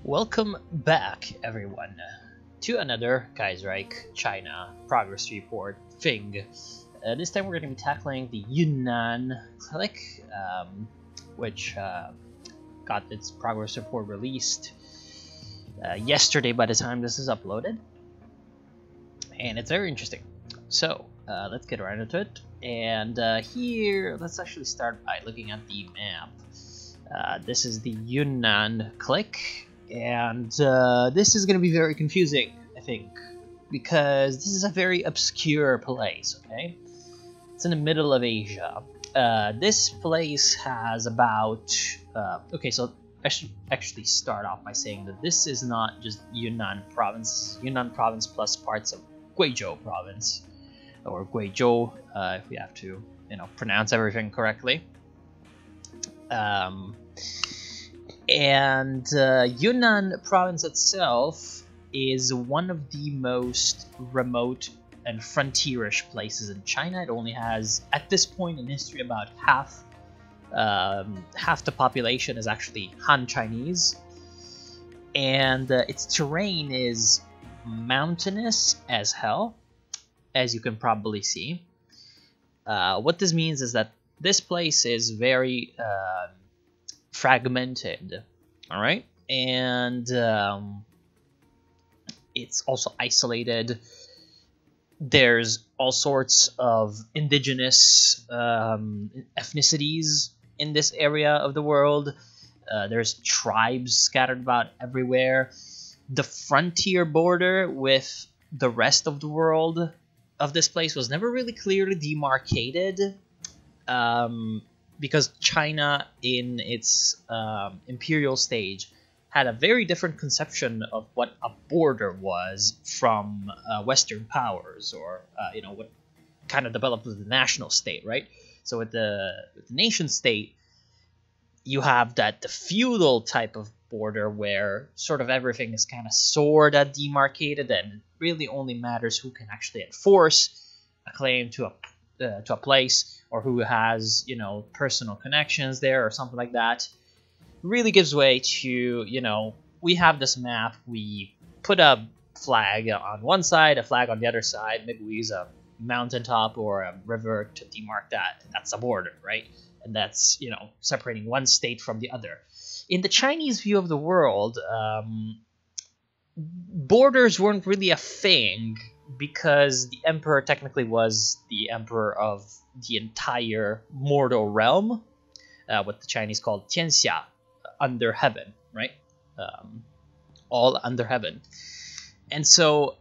Welcome back, everyone, to another Kaiserreich China progress report thing. This time we're going to be tackling the Yunnan Clique, which got its progress report released yesterday by the time this is uploaded. And it's very interesting. So, let's get right into it. And here, let's actually start by looking at the map. This is the Yunnan Clique. And this is going to be very confusing, I think, because this is a very obscure place, okay? It's in the middle of Asia. This place has about... okay, so I should actually start off by saying that this is not just Yunnan province plus parts of Guizhou province, or Guizhou, if we have to, pronounce everything correctly. And Yunnan province itself is one of the most remote and frontierish places in China. It only has, at this point in history, about half the population is actually Han Chinese, and its terrain is mountainous as hell, as you can probably see. What this means is that this place is very fragmented, all right, and it's also isolated. There's all sorts of indigenous ethnicities in this area of the world. There's tribes scattered about everywhere. The frontier border with the rest of the world of this place was never really clearly demarcated, because China, in its imperial stage, had a very different conception of what a border was from Western powers, or what kind of developed with the national state, right? So with the nation state, you have the feudal type of border where sort of everything is kind of sorta demarcated, and it really only matters who can actually enforce a claim to a place, or who has, personal connections there or something like that. Really gives way to, we have this map, we put a flag on one side, a flag on the other side, maybe we use a mountaintop or a river to demark that. That's a border, right? And that's, separating one state from the other. In the Chinese view of the world, borders weren't really a thing, because the emperor technically was the emperor of the entire mortal realm, what the Chinese called Tianxia, under heaven, right? All under heaven. And so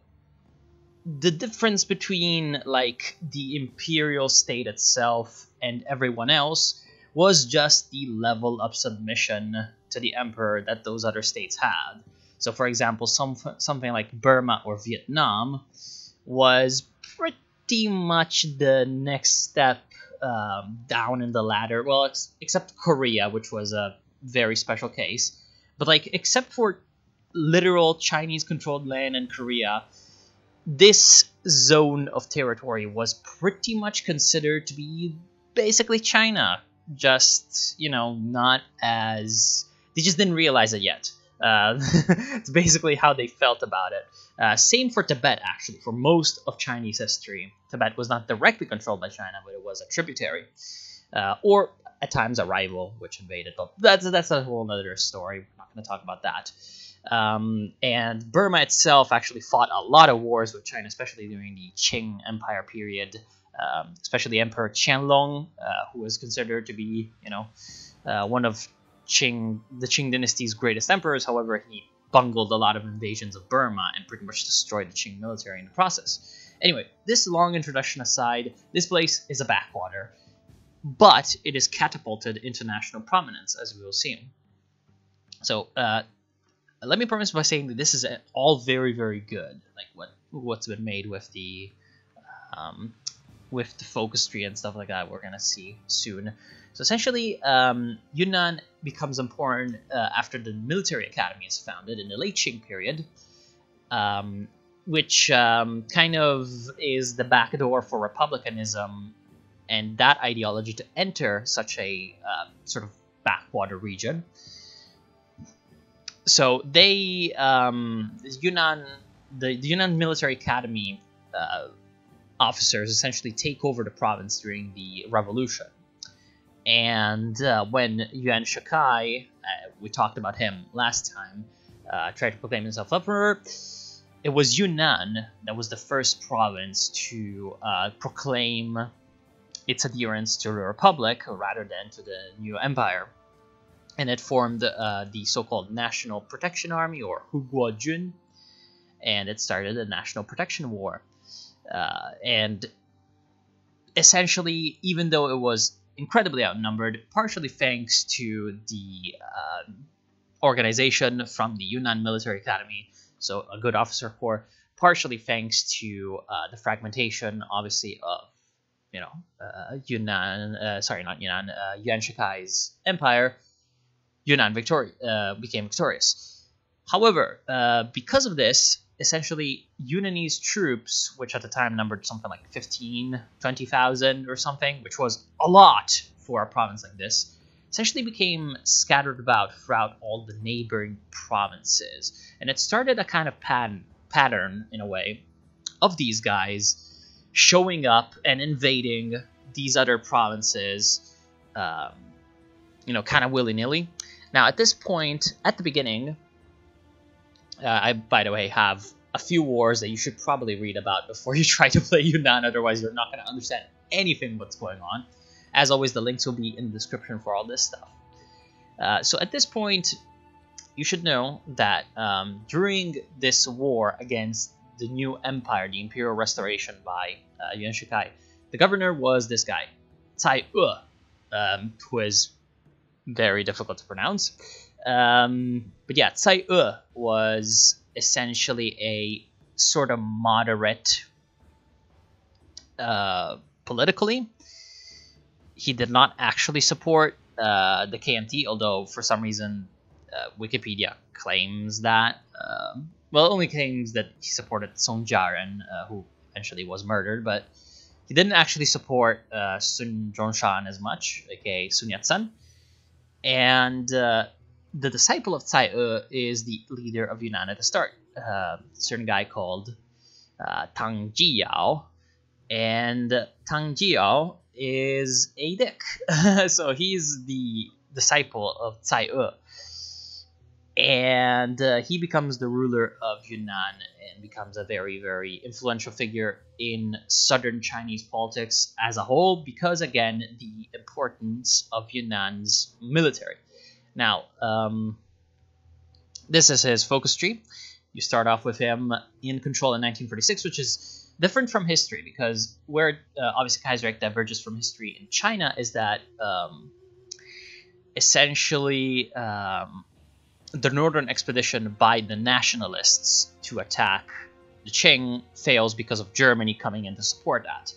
the difference between the imperial state itself and everyone else was just the level of submission to the emperor that those other states had. So, for example, something like Burma or Vietnam was pretty much the next step down in the ladder. Well, except Korea, which was a very special case. But, except for literal Chinese-controlled land in Korea, this zone of territory was pretty much considered to be basically China. Just, not as... They just didn't realize it yet. It's basically how they felt about it. Same for Tibet, actually. For most of Chinese history, Tibet was not directly controlled by China, but it was a tributary, or at times a rival which invaded. But that's a whole other story. We're not going to talk about that. And Burma itself actually fought a lot of wars with China, especially during the Qing Empire period, especially Emperor Qianlong, who was considered to be, one of the Qing dynasty's greatest emperors. However, he bungled a lot of invasions of Burma and pretty much destroyed the Qing military in the process. Anyway, this long introduction aside, this place is a backwater, but it is catapulted into national prominence, as we will see. So, let me premise by saying that this is all very, very good, what's been made with the focus tree and stuff like that. We're gonna see soon. So essentially, Yunnan becomes important after the military academy is founded in the late Qing period, which kind of is the backdoor for republicanism and that ideology to enter such a sort of backwater region. So they, the Yunnan Military Academy officers essentially take over the province during the revolution. And when Yuan Shikai, we talked about him last time, tried to proclaim himself emperor, it was Yunnan that was the first province to proclaim its adherence to the Republic rather than to the new empire. And it formed the so-called National Protection Army, or Huguojun, and it started a National Protection War. And essentially, even though it was incredibly outnumbered, partially thanks to the organization from the Yunnan Military Academy, so a good officer corps, partially thanks to the fragmentation, obviously, of Yuan Shikai's empire, Yunnan became victorious. However, because of this, essentially Yunnanese troops, which at the time numbered something like 20,000 or something, which was a lot for a province like this, essentially became scattered about throughout all the neighboring provinces. And it started a kind of pattern, in a way, of these guys showing up and invading these other provinces, kind of willy-nilly. Now, at this point, at the beginning, I, by the way, have a few wars that you should probably read about before you try to play Yunnan, otherwise you're not going to understand anything what's going on. As always, the links will be in the description for all this stuff. So at this point, you should know that during this war against the new empire, the Imperial Restoration by Yuan Shikai, the governor was this guy, Cai who is very difficult to pronounce. But yeah, Cai was essentially a sort of moderate politically. He did not actually support the KMT, although for some reason Wikipedia claims that. Only claims that he supported Song Jiaren, who eventually was murdered, but he didn't actually support Sun Zhongshan as much, aka Sun Yat-sen. And the disciple of Cai is the leader of Yunnan at the start, a certain guy called Tang Jiyao. And Tang Jiyao is a dick. So he's the disciple of Cai and he becomes the ruler of Yunnan and becomes a very, very influential figure in southern Chinese politics as a whole, because, again, the importance of Yunnan's military. Now, this is his focus tree. You start off with him in control in 1946, which is different from history, because where obviously Kaiserreich diverges from history in China is that essentially the northern expedition by the nationalists to attack the Qing fails because of Germany coming in to support that.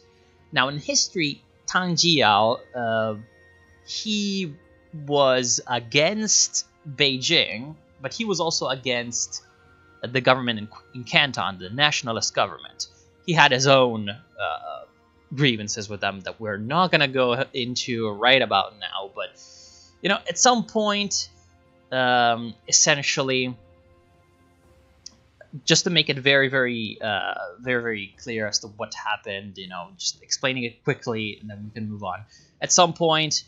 Now, in history, Tang Jiyao, he was against Beijing, but he was also against the government in Canton, the nationalist government. He had his own grievances with them that we're not going to go into right about now, but, at some point, essentially, just to make it very, very, very, very clear as to what happened, just explaining it quickly, and then we can move on. At some point,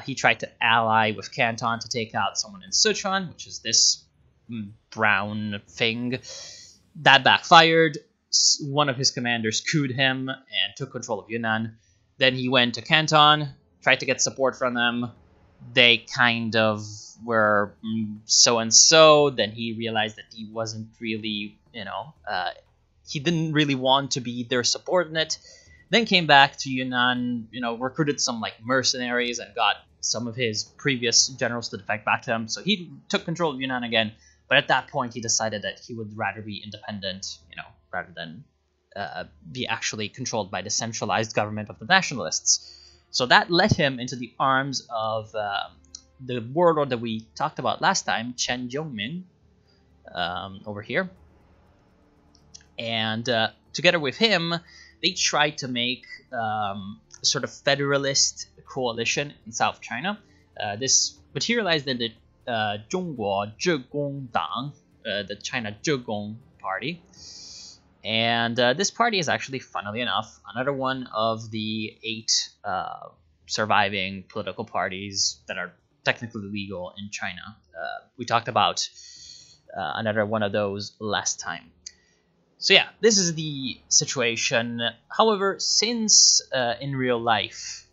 he tried to ally with Canton to take out someone in Sichuan, which is this brown thing. That backfired. One of his commanders couped him and took control of Yunnan. Then he went to Canton, tried to get support from them. They kind of were so-and-so. Then he realized that he wasn't really, he didn't really want to be their subordinate. Then came back to Yunnan, recruited some mercenaries and got some of his previous generals to defect back to him. So he took control of Yunnan again. But at that point, he decided that he would rather be independent, rather than be actually controlled by the centralized government of the nationalists. So that led him into the arms of the warlord that we talked about last time, Chen Jiongmin, over here. And together with him, they tried to make a sort of federalist coalition in South China. This materialized in the 中国自公党, the China Zhegong Party. And this party is actually, funnily enough, another one of the 8 surviving political parties that are technically legal in China. We talked about another one of those last time. So yeah, this is the situation. However, since in real life,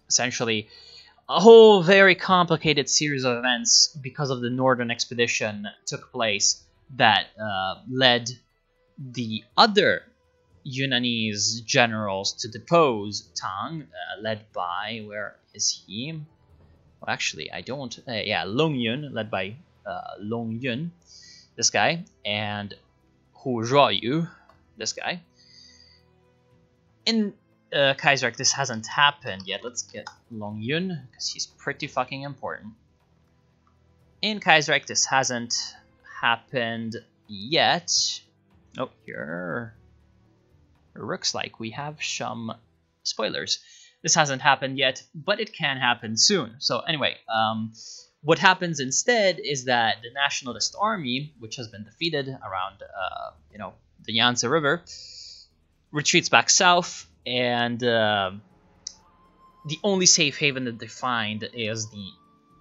essentially, a whole very complicated series of events because of the Northern Expedition took place that led the other Yunnanese generals to depose Tang, led by, where is he? Well, actually, I don't, yeah, Long Yun, led by Long Yun, this guy, and Hu Ruoyu, this guy. In Kaiserreich, this hasn't happened yet. Let's get Long Yun, because he's pretty fucking important. In Kaiserreich, this hasn't happened yet. Oh, here looks like we have some spoilers. This hasn't happened yet, but it can happen soon. So anyway, what happens instead is that the Nationalist Army, which has been defeated around, the Yangtze River, retreats back south, and the only safe haven that they find is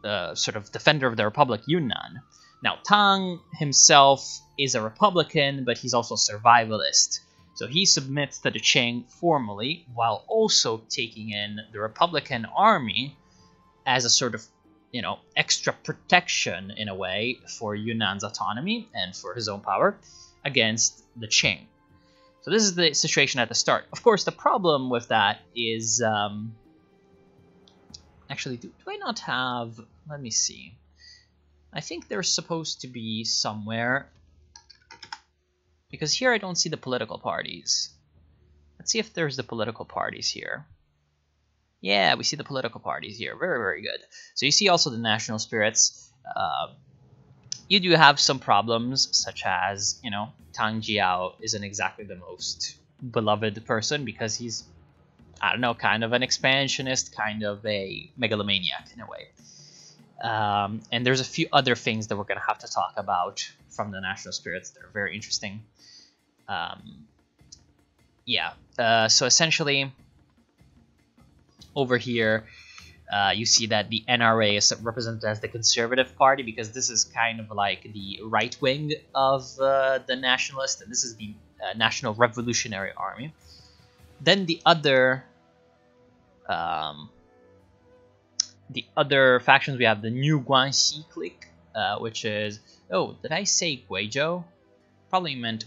the sort of defender of the Republic, Yunnan. Now, Tang himself is a Republican, but he's also a survivalist. So he submits to the Qing formally, while also taking in the Republican army as a sort of, extra protection, in a way, for Yunnan's autonomy and for his own power against the Qing. So this is the situation at the start. Of course, the problem with that is... actually, do I not have... Let me see. I think they're supposed to be somewhere, because here I don't see the political parties. Let's see if there's the political parties here. Yeah, we see the political parties here. Very, very good. So you see also the national spirits. You do have some problems, such as, Tang Jiao isn't exactly the most beloved person, because he's, I don't know, kind of an expansionist, kind of a megalomaniac in a way. And there's a few other things that we're going to have to talk about from the national spirits that are very interesting. So essentially, over here, you see that the NRA is represented as the Conservative Party, because this is kind of like the right wing of the nationalist, and this is the National Revolutionary Army. Then the other factions, we have the New Guanxi Clique, which is... Oh, did I say Guizhou? Probably meant...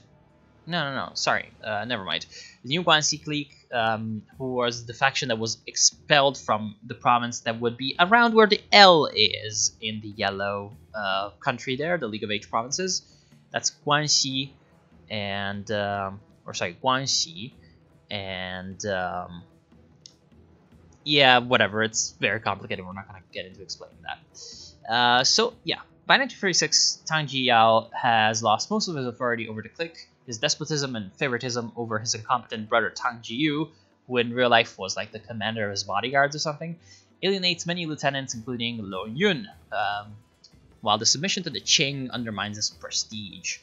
No, sorry, never mind. The New Guanxi Clique, who was the faction that was expelled from the province that would be around where the L is in the yellow country there, the League of Eight Provinces. That's Guanxi and... Guanxi and... yeah, whatever, it's very complicated, we're not going to get into explaining that. So, yeah, by 1936, Tang Jiao has lost most of his authority over the clique. His despotism and favoritism over his incompetent brother Tang Jiu, who in real life was like the commander of his bodyguards or something, alienates many lieutenants, including Lo Yun, while the submission to the Qing undermines his prestige.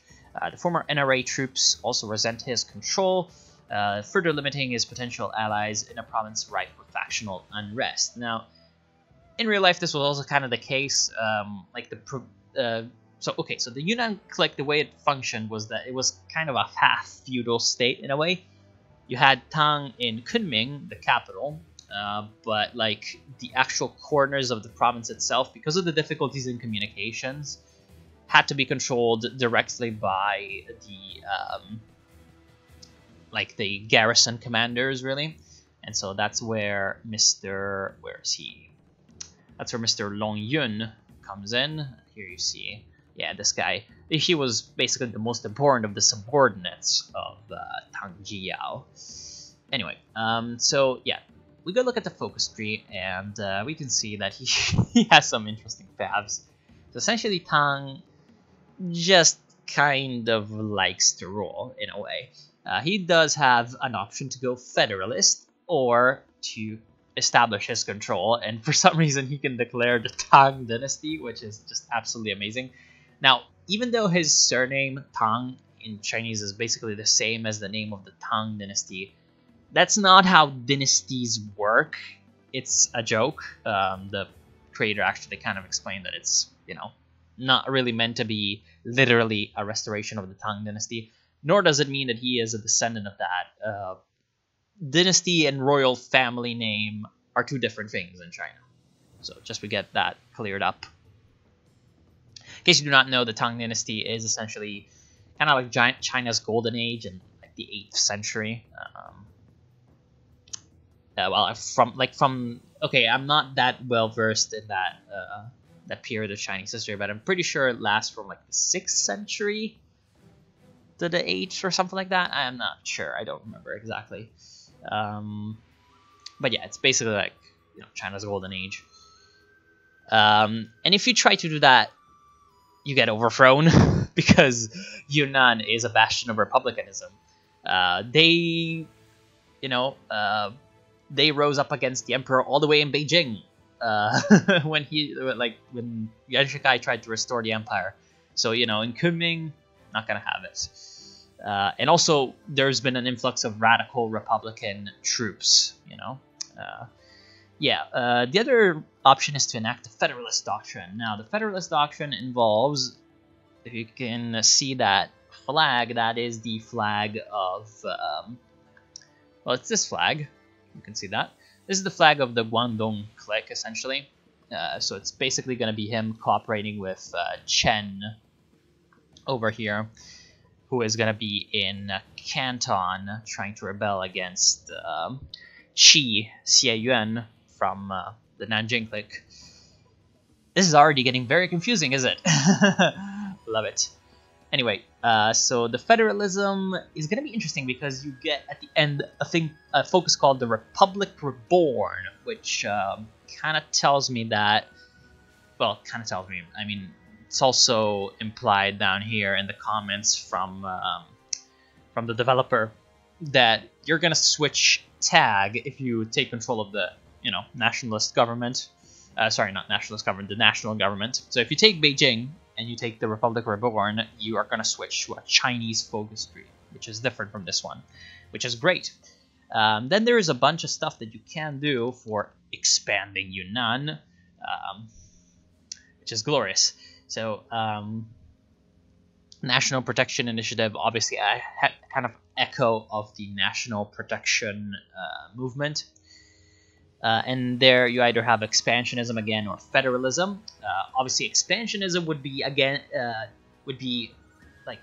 The former NRA troops also resent his control, further limiting his potential allies in a province rife with factional unrest. Now, in real life, this was also kind of the case. So the Yunnan Clique, the way it functioned was that it was kind of a half-feudal state in a way. You had Tang in Kunming, the capital, but like the actual corners of the province itself, because of the difficulties in communications, had to be controlled directly by the garrison commanders, really. And so that's where Mr. That's where Mr. Long Yun comes in. Here you see, yeah, this guy. He was basically the most important of the subordinates of Tang Jiao. Anyway, so yeah, we go look at the focus tree, and we can see that he has some interesting paths. So essentially, Tang just kind of likes to rule in a way. He does have an option to go Federalist or to establish his control, and for some reason he can declare the Tang dynasty, which is just absolutely amazing. Now, even though his surname Tang in Chinese is basically the same as the name of the Tang dynasty, that's not how dynasties work. It's a joke. The creator actually kind of explained that it's, you know, not really meant to be literally a restoration of the Tang dynasty, nor does it mean that he is a descendant of that. Dynasty and royal family name are two different things in China. So just to get that cleared up. In case you do not know, the Tang dynasty is essentially kind of like China's golden age in like the 8th century. Okay, I'm not that well versed in that period of Chinese history, but I'm pretty sure it lasts from like the 6th century to the 8th or something like that. I'm not sure. I don't remember exactly. But yeah, it's basically like, you know, China's golden age. And if you try to do that, you get overthrown because Yunnan is a bastion of republicanism. They rose up against the emperor all the way in Beijing when Yuan Shikai tried to restore the empire. So, you know, in Kunming, not gonna have it. And also, there's been an influx of radical Republican troops, you know. The other option is to enact the Federalist Doctrine. Now, the Federalist Doctrine involves, if you can see that flag, that is the flag of, well, it's this flag. You can see that. This is the flag of the Yunnan Clique, essentially. So it's basically going to be him cooperating with Chen over here, who is going to be in Canton trying to rebel against Xie Yuan from the Nanjing clique. This is already getting very confusing, is it? Love it. Anyway, so the federalism is going to be interesting because you get at the end a focus called the Republic Reborn, which kind of tells me that, well, I mean, it's also implied down here in the comments from the developer that you're going to switch tag if you take control of the, you know, nationalist government. Sorry, not nationalist government, the national government. So if you take Beijing and you take the Republic Reborn, you are going to switch to a Chinese focus tree, which is different from this one, which is great. Then there is a bunch of stuff that you can do for expanding Yunnan, which is glorious. So, National Protection Initiative, obviously a kind of echo of the National Protection movement. And there you either have expansionism again or federalism. Obviously, expansionism would be like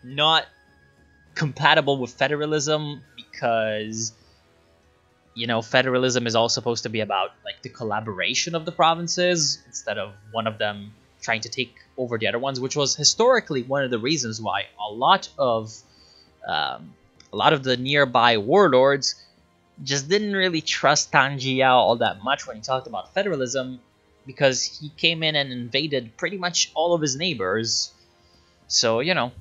not compatible with federalism because, you know, federalism is all supposed to be about like the collaboration of the provinces instead of one of them trying to take over the other ones, which was historically one of the reasons why a lot of the nearby warlords just didn't really trust Tang Jiao all that much when he talked about federalism, because he came in and invaded pretty much all of his neighbors. So, you know,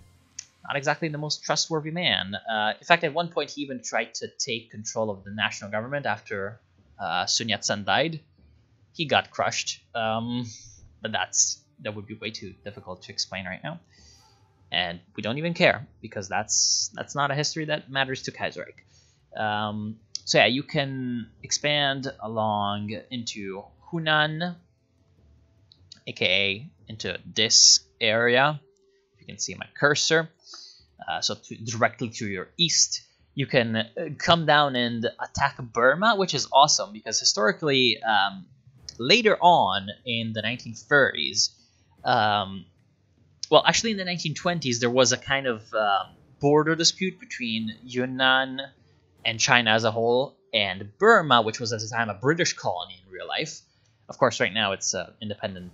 not exactly the most trustworthy man. In fact, at one point he even tried to take control of the national government after Sun Yat-sen died. He got crushed, but that would be way too difficult to explain right now. And we don't even care, because that's not a history that matters to Kaiserreich. So yeah, you can expand along into Hunan, aka into this area. You can see my cursor. So directly to your east, you can come down and attack Burma, which is awesome because historically, later on in the 1930s, well, actually in the 1920s, there was a kind of border dispute between Yunnan and China as a whole, and Burma, which was at the time a British colony in real life. Of course, right now it's an independent,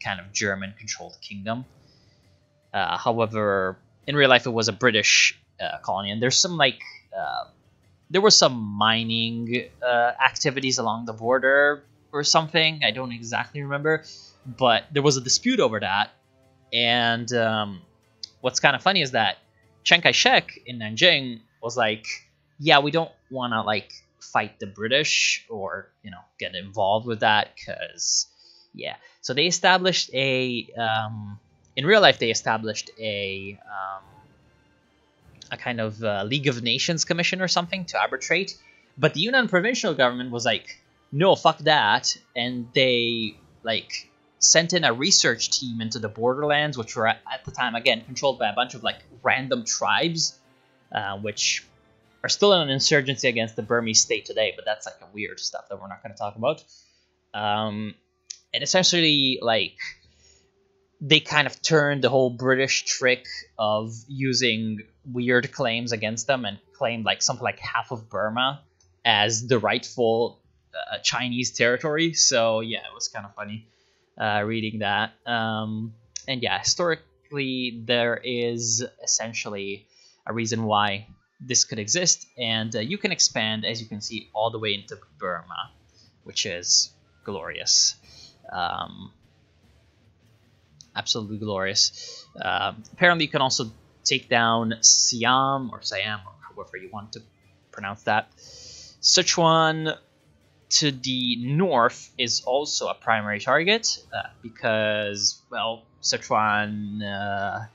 kind of German-controlled kingdom. However, in real life, it was a British colony, and there's some there were some mining activities along the border or something. I don't exactly remember, but there was a dispute over that. And what's kind of funny is that Chiang Kai-shek in Nanjing was like, yeah, we don't want to fight the British or, you know, get involved with that, because, yeah. So they established a, in real life, they established a kind of League of Nations commission or something to arbitrate. But the Yunnan provincial government was like, no, fuck that. And they, like, sent in a research team into the borderlands, which were at the time, again, controlled by a bunch of, like, random tribes, which are still in an insurgency against the Burmese state today, but that's, like, a weird stuff that we're not going to talk about. And essentially, like, they kind of turned the whole British trick of using weird claims against them and claimed, like, something like half of Burma as the rightful Chinese territory. So, yeah, it was kind of funny reading that. And, yeah, historically, there is essentially a reason why this could exist, and you can expand, as you can see, all the way into Burma, which is glorious. Absolutely glorious. Apparently, you can also take down Siam, or Siam, or however you want to pronounce that. Sichuan to the north is also a primary target, because, well, Sichuan,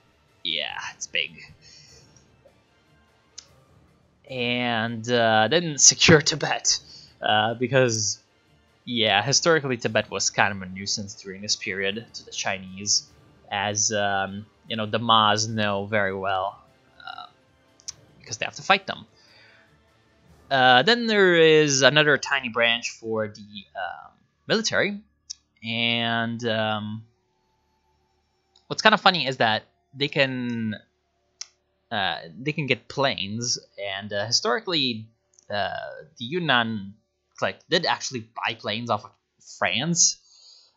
yeah, it's big. And then secure Tibet, because, yeah, historically Tibet was kind of a nuisance during this period to the Chinese, as, you know, the Ma's know very well, because they have to fight them. Then there is another tiny branch for the military, and what's kind of funny is that they can get planes, and historically the Yunnan Clique did actually buy planes off of France.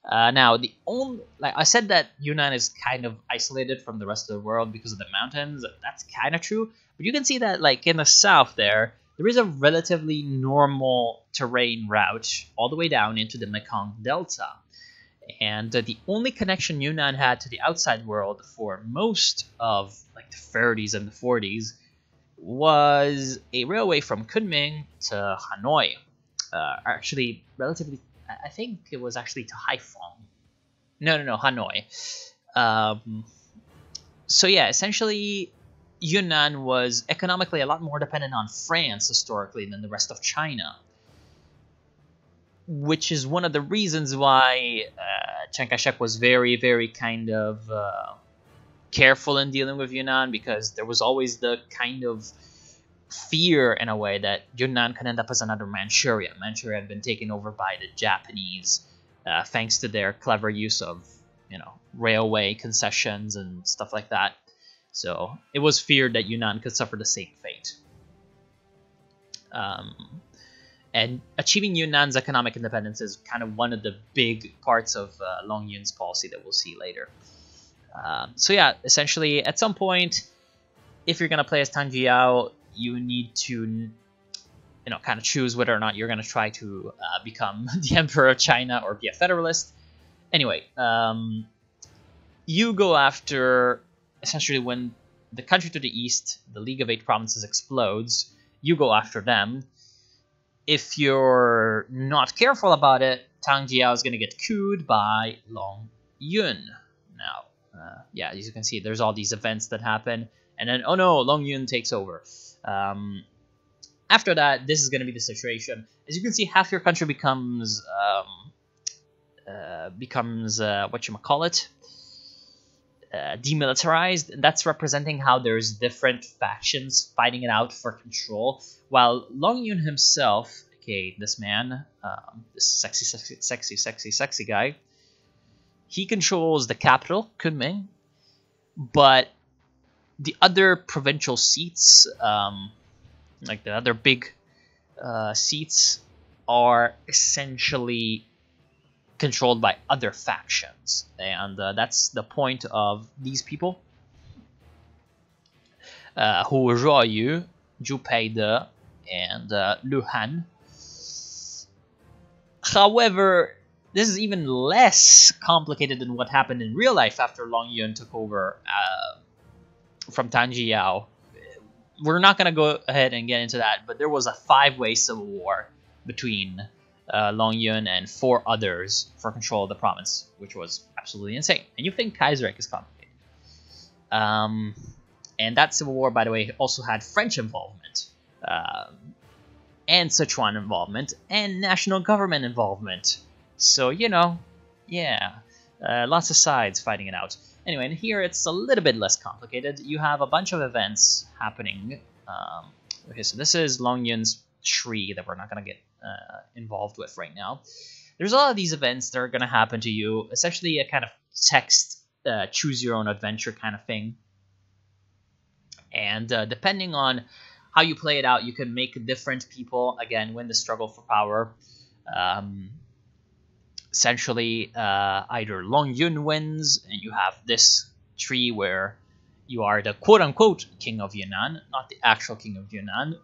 Now, the only, like I said, that Yunnan is kind of isolated from the rest of the world because of the mountains. That's kind of true, but you can see that, like, in the south there is a relatively normal terrain route all the way down into the Mekong Delta. And the only connection Yunnan had to the outside world for most of, like, the 30s and the 40s was a railway from Kunming to Hanoi. Actually, relatively, I think it was actually to Haiphong. No, Hanoi. So yeah, essentially, Yunnan was economically a lot more dependent on France historically than the rest of China, which is one of the reasons why Chiang Kai-shek was very, very kind of careful in dealing with Yunnan, because there was always the kind of fear, in a way, that Yunnan could end up as another Manchuria. Manchuria had been taken over by the Japanese, thanks to their clever use of, you know, railway concessions and stuff like that. So it was feared that Yunnan could suffer the same fate. And achieving Yunnan's economic independence is kind of one of the big parts of Long Yun's policy that we'll see later. So yeah, essentially, at some point, if you're going to play as Tang Jiao, you need to, you know, kind of choose whether or not you're going to try to become the Emperor of China or be a Federalist. Anyway, you go after, essentially, when the country to the east, the League of Eight Provinces, explodes, you go after them. If you're not careful about it, Tang Jiao is going to get couped by Long Yun. Now, yeah, as you can see, there's all these events that happen, and then, oh no, Long Yun takes over. After that, this is going to be the situation. As you can see, half your country becomes whatchamacallit, demilitarized. And that's representing how there's different factions fighting it out for control, while Long Yun himself, okay, this man, this sexy guy, he controls the capital, Kunming, but the other provincial seats, like the other big seats, are essentially controlled by other factions, and that's the point of these people. Hu Ruoyu, Zhu Peide, and Lu Han. However, this is even less complicated than what happened in real life after Long Yun took over from Tang Jiao. we're not going to go ahead and get into that, but there was a 5-way civil war between Long Yun and 4 others for control of the province, which was absolutely insane. And you think Kaiserreich is complicated. And that civil war, by the way, also had French involvement, and Sichuan involvement, and national government involvement. So, you know, yeah, lots of sides fighting it out. Anyway, and here it's a little bit less complicated. You have a bunch of events happening. Okay, so this is Long Yun's tree that we're not going to get involved with right now. There's a lot of these events that are going to happen to you, essentially a kind of text, choose your own adventure kind of thing. And depending on how you play it out, you can make different people, again, win the struggle for power. Essentially, either Long Yun wins, and you have this tree where you are the quote-unquote king of Yunnan, not the actual king of Yunnan.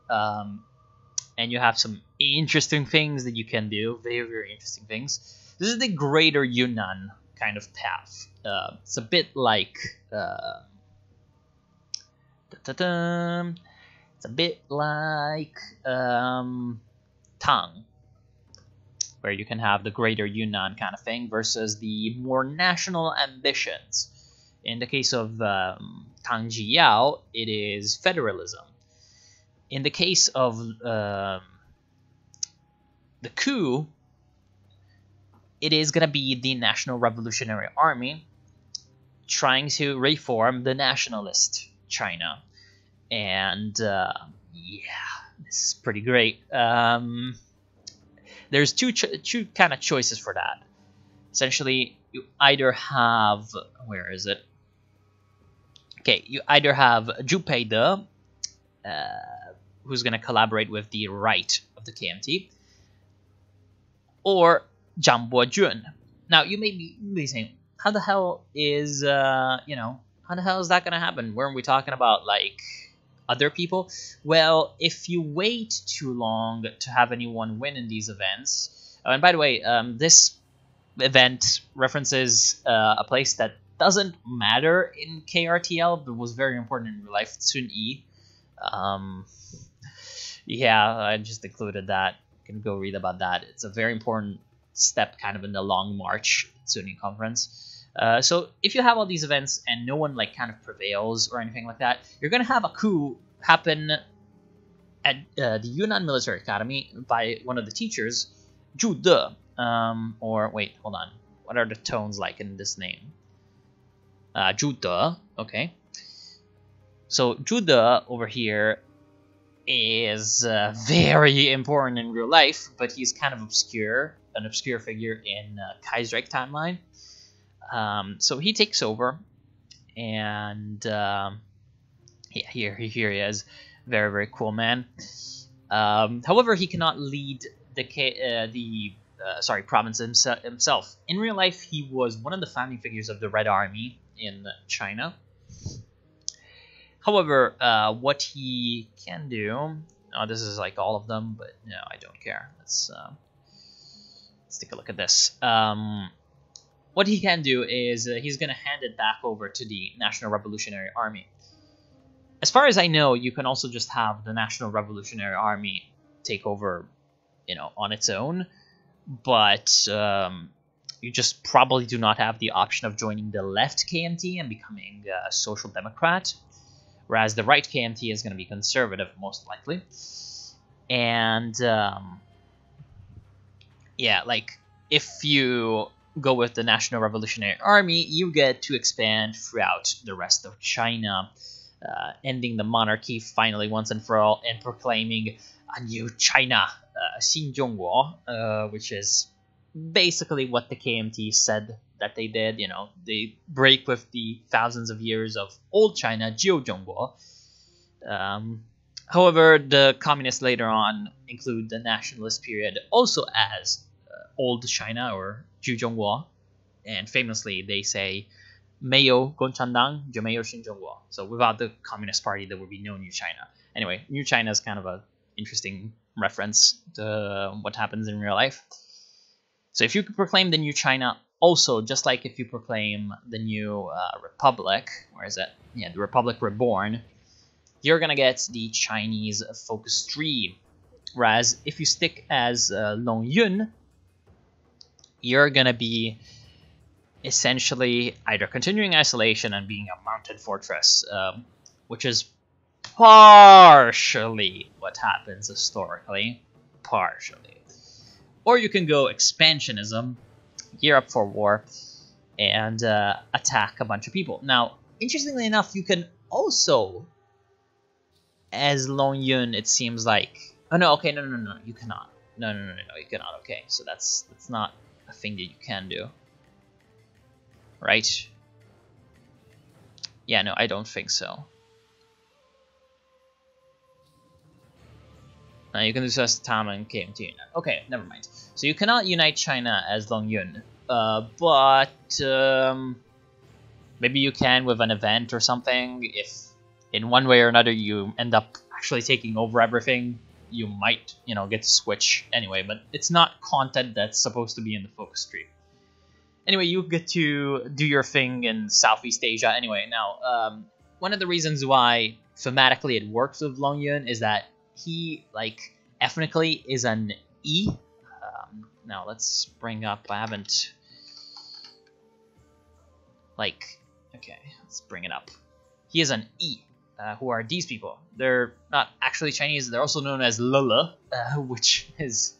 And you have some interesting things that you can do, very, very interesting things. This is the greater Yunnan kind of path. It's a bit like... it's a bit like Tang, where you can have the greater Yunnan kind of thing versus the more national ambitions. In the case of Tang Jiyao, it is federalism. In the case of the coup, it is going to be the National Revolutionary Army trying to reform the nationalist China. And yeah, this is pretty great. There's two kind of choices for that. Essentially, you either have... Where is it? Okay, you either have Zhu Peide, who's going to collaborate with the right of the KMT, or Zhang Bojun. Now, you may be saying, how the hell is, how the hell is that going to happen? Weren't we talking about, like, other people? Well, if you wait too long to have anyone win in these events... and by the way, this event references a place that doesn't matter in KRTL, but was very important in real life, Tsun Yi. Yeah, I just included that. You can go read about that. It's a very important step kind of in the long march Tsun Yi conference. So if you have all these events and no one like kind of prevails or anything like that, you're going to have a coup happen at the Yunnan Military Academy by one of the teachers, Zhu De. Or wait, hold on. What are the tones like in this name? Zhu De. Okay. So Zhu De over here is very important in real life, but he's kind of obscure, an obscure figure in Kaiserreich timeline. So he takes over, and yeah, here he is, very, very cool man. However, he cannot lead the province himself. In real life, he was one of the founding figures of the Red Army in China. However, what he can do... Oh, this is like all of them, but no, I don't care. Let's take a look at this. What he can do is he's going to hand it back over to the National Revolutionary Army. As far as I know, you can also just have the National Revolutionary Army take over, on its own. But you just probably do not have the option of joining the left KMT and becoming a social democrat. Whereas the right KMT is going to be conservative, most likely. And, yeah, like, if you go with the National Revolutionary Army, you get to expand throughout the rest of China, ending the monarchy finally once and for all, and proclaiming a new China, Xinzhongguo, which is basically what the KMT said that they did. They break with the thousands of years of old China, Jiuzhongguo. However, the communists later on include the nationalist period also as old China, or Jiuzhongguo, and famously they say 没有共产党就没有新中国. So without the Communist Party, there would be no New China. Anyway, New China is kind of a interesting reference to what happens in real life. So if you could proclaim the New China, also just like if you proclaim the new Republic, where is it? Yeah, the Republic Reborn. you're gonna get the Chinese focus tree. Whereas if you stick as Long Yun, you're gonna be essentially either continuing isolation and being a mounted fortress, which is partially what happens historically. Partially. Or you can go expansionism, gear up for war, and attack a bunch of people. Now, interestingly enough, you can also, as Long Yun, it seems like... Oh, no, okay, no, you cannot. No, you cannot, okay. So that's not a thing that you can do. Right? Yeah, no, I don't think so. You can do so as Tama and KMT. Okay, never mind. So you cannot unite China as Long Yun. But maybe you can with an event or something. If in one way or another you end up actually taking over everything, you might, you know, get to switch anyway. But it's not content that's supposed to be in the focus tree. Anyway, you get to do your thing in Southeast Asia. Anyway, now one of the reasons why thematically it works with Long Yun is that he, like, ethnically is an E. Now let's bring up, I haven't, like, okay, let's bring it up. He is an E. Who are these people? They're not actually Chinese, they're also known as Lele, which is,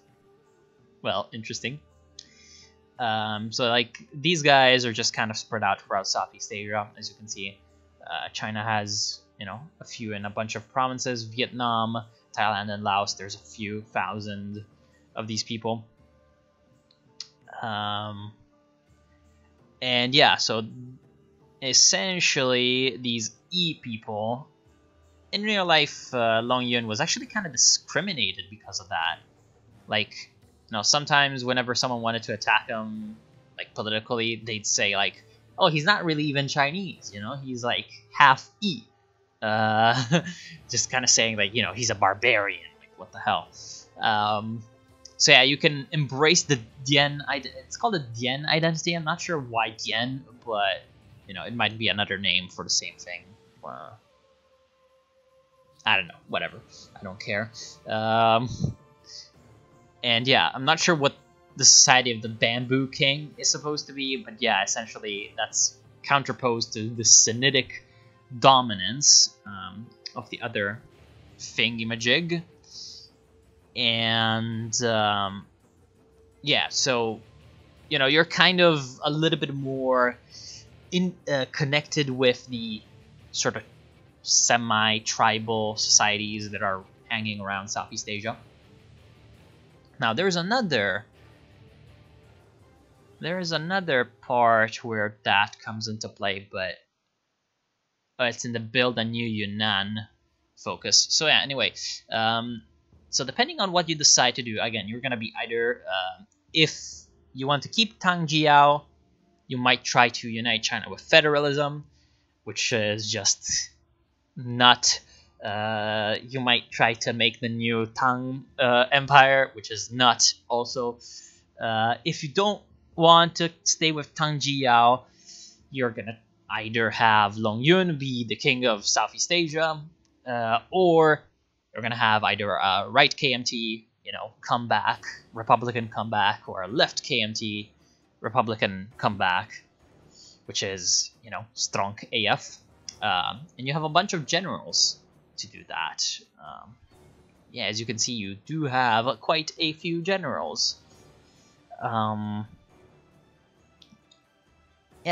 well, interesting. So, like, these guys are just kind of spread out throughout Southeast Asia, as you can see. China has, you know, a few in a bunch of provinces. Vietnam, Thailand, and Laos, there's a few thousand of these people. And yeah, so essentially these E people, in real life, Long Yun was actually kind of discriminated because of that. Like, you know, sometimes whenever someone wanted to attack him, like, politically, they'd say, like, oh, he's not really even Chinese, you know, he's like half E. Just kind of saying, like, you know, he's a barbarian, like, what the hell. So yeah, you can embrace the Dian, it's called a Dian identity. I'm not sure why Dian, but, you know, it might be another name for the same thing. I don't know, whatever, I don't care. And yeah, I'm not sure what the Society of the Bamboo King is supposed to be, but yeah, essentially that's counterposed to the Sinitic dominance of the other thingamajig. And yeah, so, you know, you're kind of a little bit more connected with the sort of semi-tribal societies that are hanging around Southeast Asia. Now, there is another part where that comes into play, but it's in the build a new Yunnan focus. So yeah, anyway, so depending on what you decide to do, again, you're gonna be either if you want to keep Tangjiao, you might try to unite China with federalism, which is just not. You might try to make the new Tang Empire, which is not also. If you don't want to stay with Tangjiao, you're gonna either have Long Yun be the king of Southeast Asia, or you're gonna have either a right KMT, you know, comeback, Republican comeback, or a left KMT, Republican comeback, which is, you know, strong AF. And you have a bunch of generals to do that. Yeah, as you can see, you do have quite a few generals. Yeah,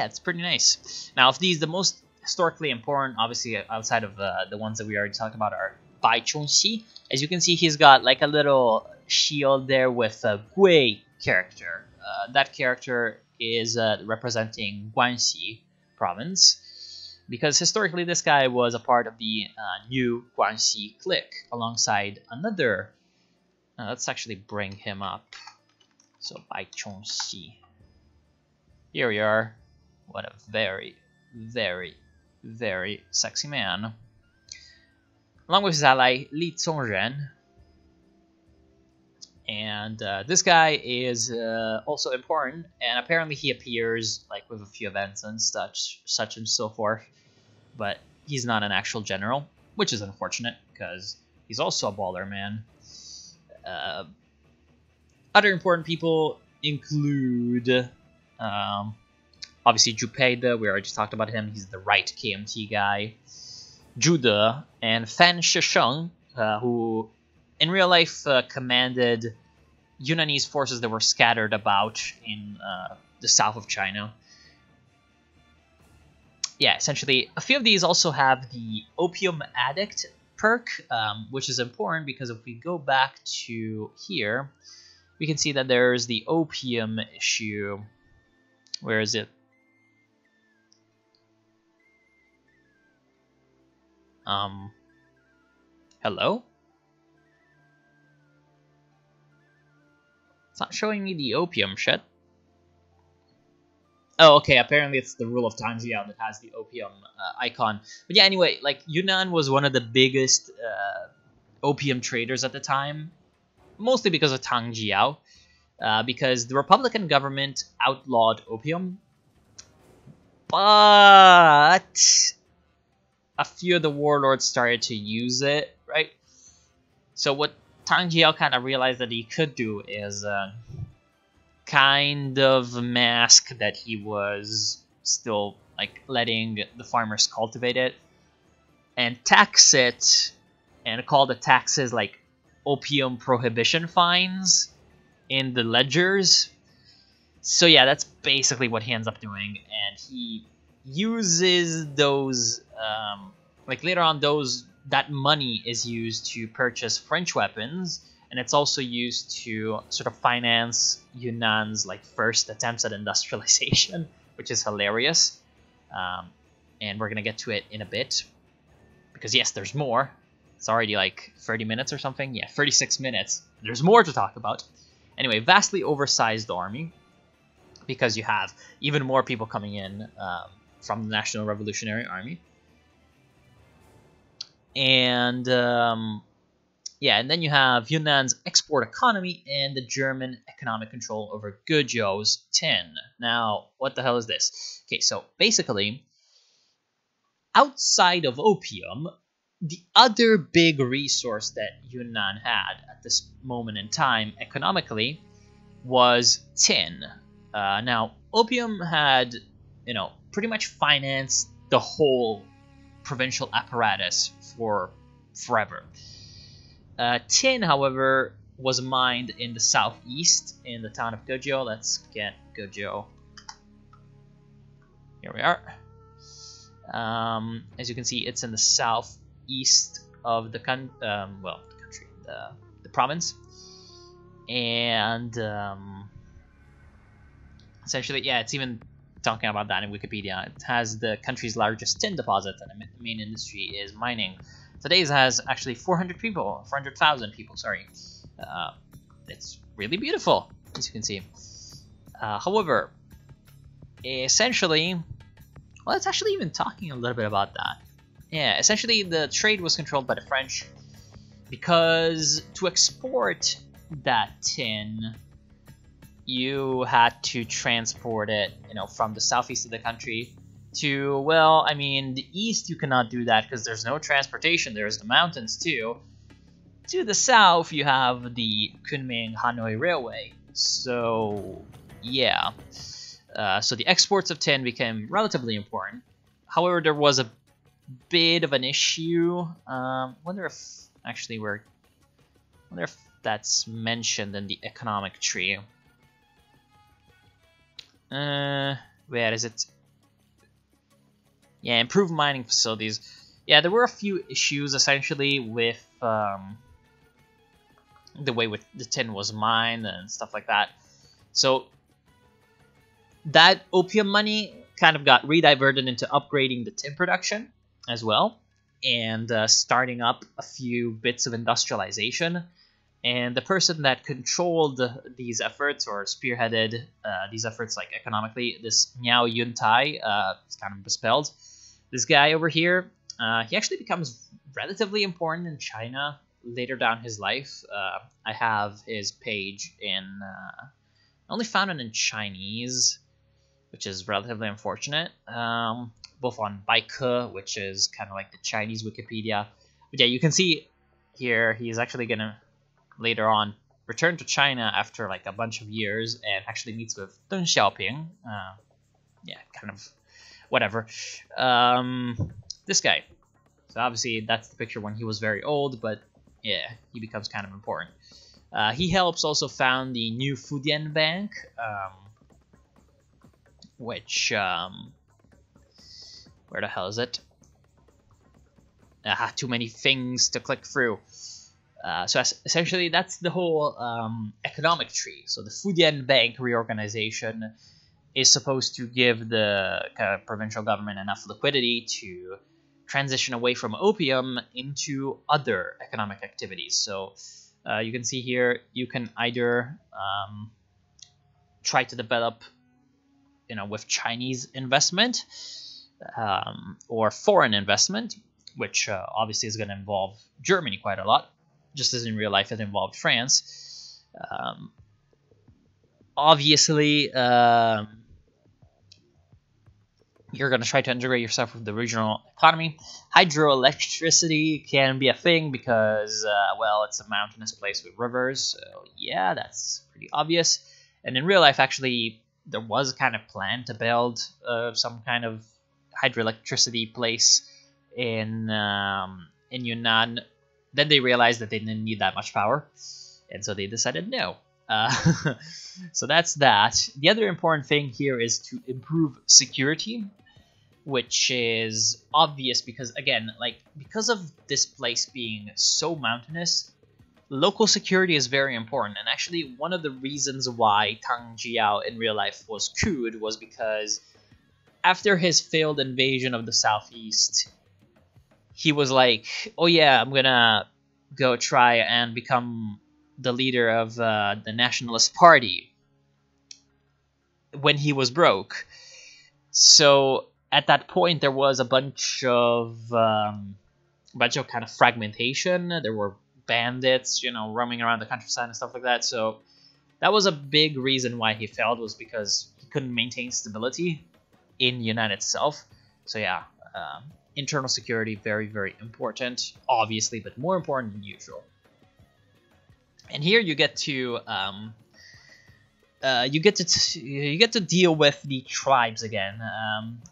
it's pretty nice. Now, of these, the most historically important, obviously outside of the ones that we already talked about, are Bai Chongxi. As you can see, he's got like a little shield there with a Gui character. That character is representing Guanxi province, because historically this guy was a part of the new Guanxi clique alongside another. Let's actually bring him up. So Bai Chongxi. Here we are. What a very, very, very sexy man. Along with his ally Li Zongren. And this guy is also important, and apparently he appears like with a few events and such and so forth, but he's not an actual general. which is unfortunate because he's also a baller, man. Other important people include, obviously, Zhu Peide. We already talked about him. He's the right KMT guy. Zhu De and Fan Shisheng, who in real life commanded Yunnanese forces that were scattered about in the south of China. Yeah, essentially, a few of these also have the Opium Addict perk, which is important because if we go back to here, we can see that there's the opium issue. Where is it? Hello? It's not showing me the opium shit. Oh, okay, apparently it's the rule of Tangjiao that has the opium icon. But yeah, anyway, like, Yunnan was one of the biggest opium traders at the time, mostly because of Tangjiao, because the Republican government outlawed opium, but a few of the warlords started to use it, right? So what Tang Jiao kind of realized that he could do is kind of mask that he was still like letting the farmers cultivate it and tax it, and call the taxes like opium prohibition fines in the ledgers. So yeah, that's basically what he ends up doing, and he uses those like later on that money is used to purchase French weapons, and it's also used to sort of finance Yunnan's like first attempts at industrialization, which is hilarious. And we're gonna get to it in a bit, because yes, there's more. It's already like 30 minutes or something. Yeah, 36 minutes. There's more to talk about. Anyway, vastly oversized army, because you have even more people coming in from the National Revolutionary Army. And yeah, and then you have Yunnan's export economy and the German economic control over Guizhou's tin. Now, what the hell is this? Okay, so basically, outside of opium, the other big resource that Yunnan had at this moment in time economically was tin. Now, opium had, pretty much financed the whole provincial apparatus for forever. Tin, however, was mined in the southeast in the town of Guizhou. Let's get Guizhou. Here we are. As you can see, it's in the southeast of the the province, and essentially, yeah, it's even talking about that in Wikipedia. It has the country's largest tin deposit, and the main industry is mining. Today's has actually 400,000 people, sorry. It's really beautiful, as you can see. However, essentially, well, it's actually even talking a little bit about that. Yeah, essentially the trade was controlled by the French, because to export that tin, you had to transport it, from the southeast of the country to, well, I mean, the east you cannot do that because there's no transportation. There's the mountains too. To the south, you have the Kunming-Hanoi Railway. So, yeah. So the exports of tin became relatively important. However, there was a bit of an issue. Wonder if that's mentioned in the economic tree. Where is it? Yeah, improved mining facilities. Yeah, there were a few issues essentially with the way the tin was mined and stuff like that. So that opium money kind of got rediverted into upgrading the tin production as well, and starting up a few bits of industrialization. And the person that controlled these efforts, or spearheaded these efforts, like economically, this Miao Yuntai, it's kind of misspelled. This guy over here, he actually becomes relatively important in China later down his life. I have his page in, I only found it in Chinese, which is relatively unfortunate. Both on Baike, which is kind of like the Chinese Wikipedia, But yeah, you can see here he's actually gonna later on return to China after like a bunch of years and actually meets with Deng Xiaoping. Yeah, kind of whatever. This guy. So obviously that's the picture when he was very old, but yeah, he becomes kind of important. He helps also found the new Fujian Bank, which where the hell is it? Too many things to click through. So essentially, that's the whole economic tree. So the Fujian Bank reorganization is supposed to give the provincial government enough liquidity to transition away from opium into other economic activities. So you can see here, you can either try to develop, with Chinese investment or foreign investment, which obviously is going to involve Germany quite a lot, just as in real life it involved France. Obviously, you're going to try to integrate yourself with the regional economy. Hydroelectricity can be a thing because, well, it's a mountainous place with rivers. So, yeah, that's pretty obvious. And in real life, actually, there was a kind of plan to build some kind of hydroelectricity place in Yunnan. Then they realized that they didn't need that much power. And so they decided no. So that's that. The other important thing here is to improve security, which is obvious because, again, because of this place being so mountainous, local security is very important. And actually, one of the reasons why Tang Jiao in real life was couped was because after his failed invasion of the southeast, he was like, oh yeah, I'm gonna go try and become the leader of the Nationalist Party when he was broke. So at that point, there was a bunch of kind of fragmentation. There were bandits, roaming around the countryside and stuff like that. So that was a big reason why he failed, was because he couldn't maintain stability in Yunnan itself. So yeah, internal security, very, very important, obviously, but more important than usual. And here you get to deal with the tribes again.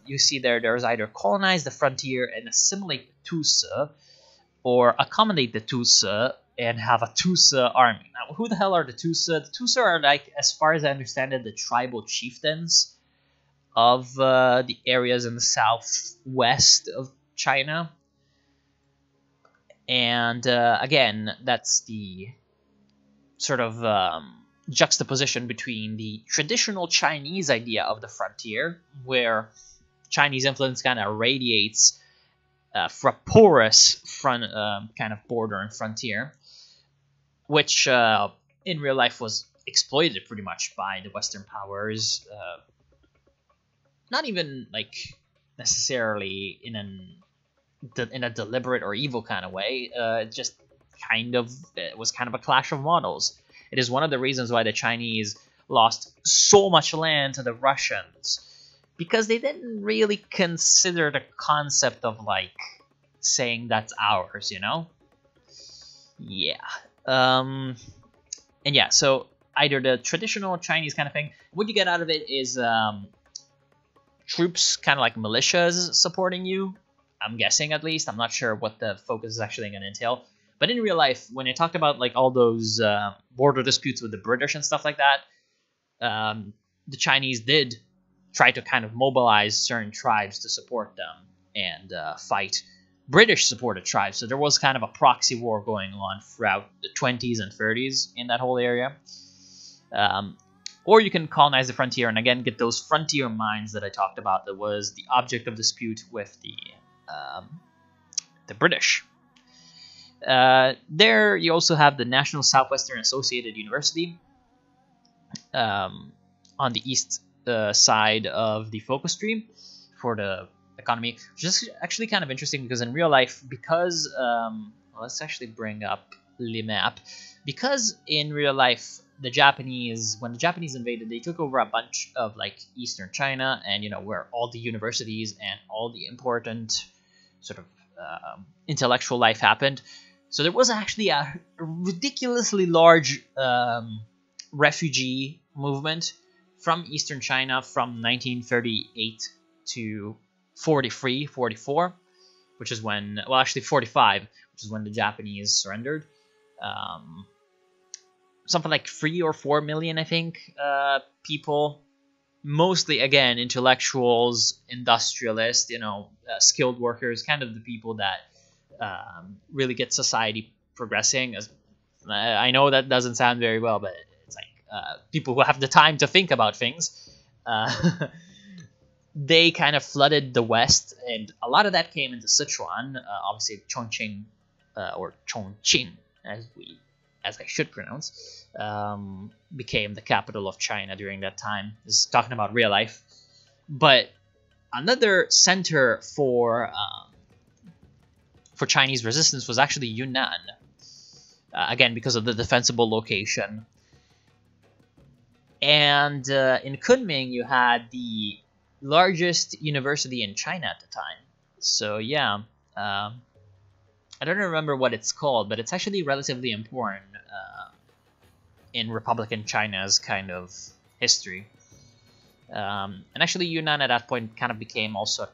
You see there's either colonize the frontier and assimilate the Tusa, or accommodate the Tusa and have a Tusa army. Now, who the hell are the Tusa? The Tusa are, as far as I understand it, the tribal chieftains of the areas in the southwest of China. And again, that's the sort of juxtaposition between the traditional Chinese idea of the frontier, where Chinese influence kind of radiates for a porous kind of border and frontier, which in real life was exploited pretty much by the Western powers. Not even necessarily in a deliberate or evil kind of way. It was kind of a clash of models. It is one of the reasons why the Chinese lost so much land to the Russians, because they didn't really consider the concept of saying that's ours, Yeah. And yeah, so either the traditional Chinese kind of thing, what you get out of it is troops, kind of like militias, supporting you. I'm guessing, at least. I'm not sure what the focus is actually going to entail. But in real life, when I talked about all those border disputes with the British and stuff like that, the Chinese did try to kind of mobilize certain tribes to support them and fight British-supported tribes. So there was kind of a proxy war going on throughout the 20s and 30s in that whole area. Or you can colonize the frontier and, again, get those frontier mines that I talked about that was the object of dispute with the British. There you also have the National Southwestern Associated University on the east side of the focus stream for the economy, which is actually kind of interesting because in real life, because let's actually bring up the map, because in real life when the Japanese invaded, they took over a bunch of eastern China and where all the universities and all the important sort of intellectual life happened. So there was actually a ridiculously large refugee movement from Eastern China from 1938 to 43, 44, which is when, well, actually 45, which is when the Japanese surrendered. Something like 3 or 4 million, I think, people, mostly, again, intellectuals, industrialists, skilled workers, kind of the people that really get society progressing. I know that doesn't sound very well, but it's like people who have the time to think about things. They kind of flooded the West, and a lot of that came into Sichuan. Obviously, Chongqing, or Chongqing, as I should pronounce, became the capital of China during that time. This is talking about real life. But another center for Chinese resistance was actually Yunnan. Again, because of the defensible location. And in Kunming, you had the largest university in China at the time. So yeah, I don't remember what it's called, but it's actually relatively important in Republican China's kind of history. And actually, Yunnan at that point kind of became also a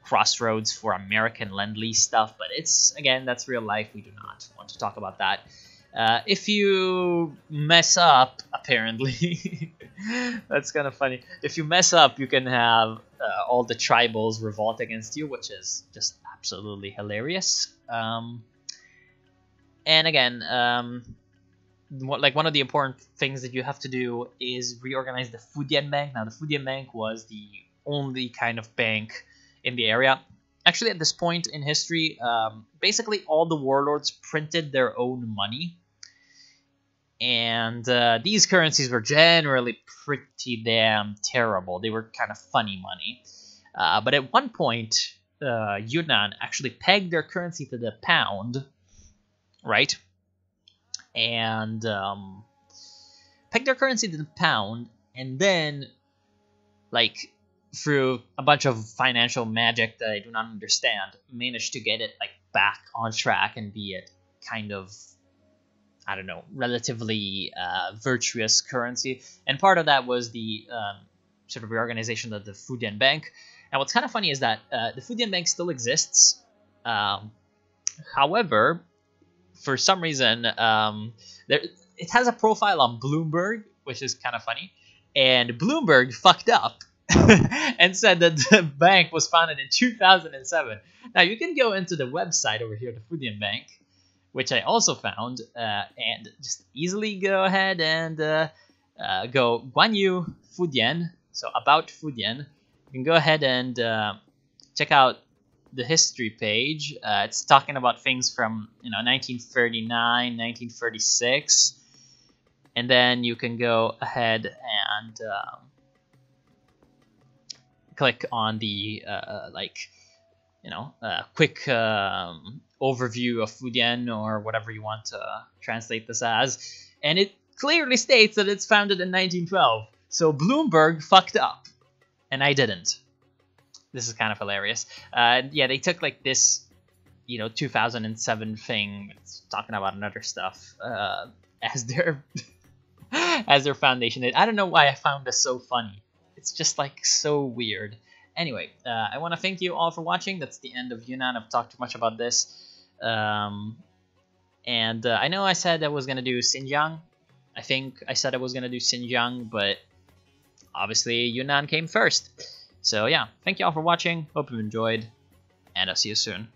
crossroads for American Lend-Lease stuff, but it's, again, that's real life. We do not want to talk about that. If you mess up, apparently, that's kind of funny. If you mess up, you can have all the tribals revolt against you, which is just absolutely hilarious. And again, one of the important things that you have to do is reorganize the Fujian Bank. Now, the Fujian Bank was the only kind of bank in the area. Actually, at this point in history, basically all the warlords printed their own money. And these currencies were generally pretty damn terrible. They were kind of funny money. But at one point, Yunnan actually pegged their currency to the pound, right? And pegged their currency to the pound, and then, like, through a bunch of financial magic that I do not understand, managed to get it like back on track and be a kind of, I don't know, relatively virtuous currency. And part of that was the sort of reorganization of the Fujian Bank. And what's kind of funny is that the Fujian Bank still exists. However, for some reason, it has a profile on Bloomberg, which is kind of funny. And Bloomberg fucked up and said that the bank was founded in 2007. Now, you can go into the website over here, the Fujian Bank, which I also found, and just easily go ahead and go Guanyu Fujian, so about Fujian. You can go ahead and check out the history page. It's talking about things from 1939, 1936, and then you can go ahead and click on the quick overview of Fujian, or whatever you want to translate this as, and it clearly states that it's founded in 1912. So Bloomberg fucked up, and I didn't. This is kind of hilarious. Yeah, they took like this, 2007 thing, it's talking about another stuff, as their as their foundation. I don't know why I found this so funny. It's just like so weird. Anyway, I want to thank you all for watching. That's the end of Yunnan. I've talked too much about this. And I know I said I was going to do Xinjiang. I think I said I was going to do Xinjiang, but obviously Yunnan came first. So yeah, thank you all for watching. Hope you enjoyed, and I'll see you soon.